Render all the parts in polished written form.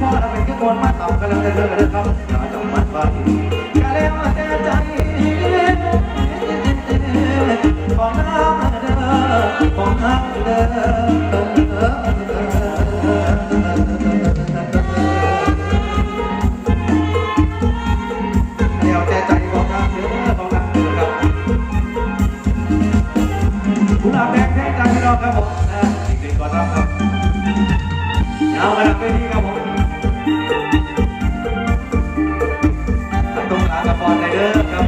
พ่อเราเป็นที่คนมาต่ำกันแล้วเด้อครับอย่าจำมันไว้อย่าแล้วแต่ใจของน้ำเด้อของน้ำเด้อแล้วแต่ใจของน้ำเด้อของน้ำเด้อครับผู้หลับแดงแท้ใจเราครับผมอีกหนึ่งก่อนครับเอามาดับไปดีครับผมตรงกลางกับบอลไนเดอร์ครับ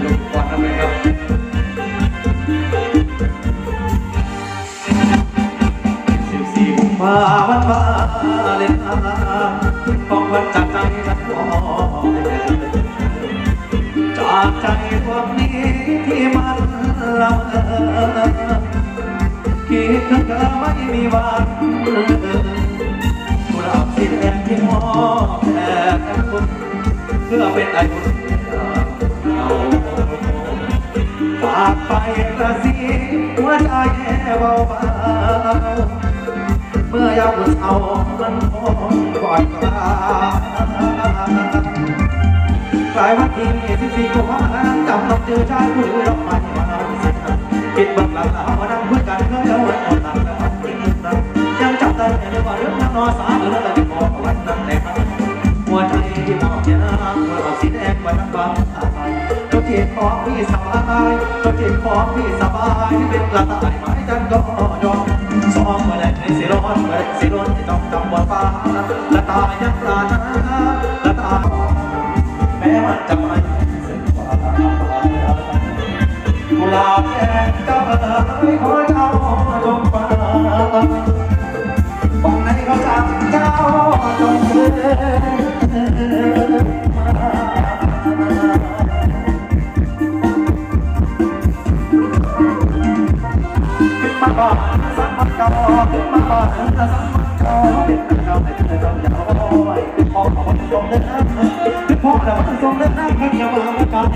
ลงบอลทำไมครับ14 กุมภาพันธ์มาเล่นน้ำของวันจากใจฉันขอจากใจพวกนี้ที่มันละเมอคิดถึงเธอไม่มีวันกุหลาบสีแดงที่มอบแด่คุณเพื่อเป็นไอบุญเราฝากไปกระซิบหัวใจแค่เบาๆเมื่อยามเช้ามันคงกอดกลากลายวันที่14 กุมภาพันธ์จำต้องเจอชายผู้ดอกไม้มาสิคิดบังหลังมานั่งคุยกันเคยเอาไว้หมดหลังแล้วมันยิ่งรักยังจับได้แต่ว่าเรื่องนั้นนอสาหรืออะไรที่บอกวันนั้นแต่ครั้งหัวใจที่มองยามหัวเราสีแดงไว้ทั้งบางตาเราเจ็บของพี่สบายเราเจ็บของพี่สบายที่เป็นกระต่ายไม้จันก็ยอมสองเมื่อไรในสิร้อนเมื่อไรสิร้อนที่ต้องจำบนฟ้าละตายังปราณละตาแม้มันจะไม่สิ้นฟ้ากุหลาบแดงก็ไม่คอยเข้าจงฟ้าฝั่งไหนเขาจับเจ้าจงเดินขึ้นมาก่อนสักมันก่อนขึ้นมาก่อนสักมันก่อนเป็นเราให้เธอต้องอย่าโอ้ยพ่อของมันทรงเดินขึ้นพ่อแล้วมันทรงเดินขึ้นอย่ามาก่อน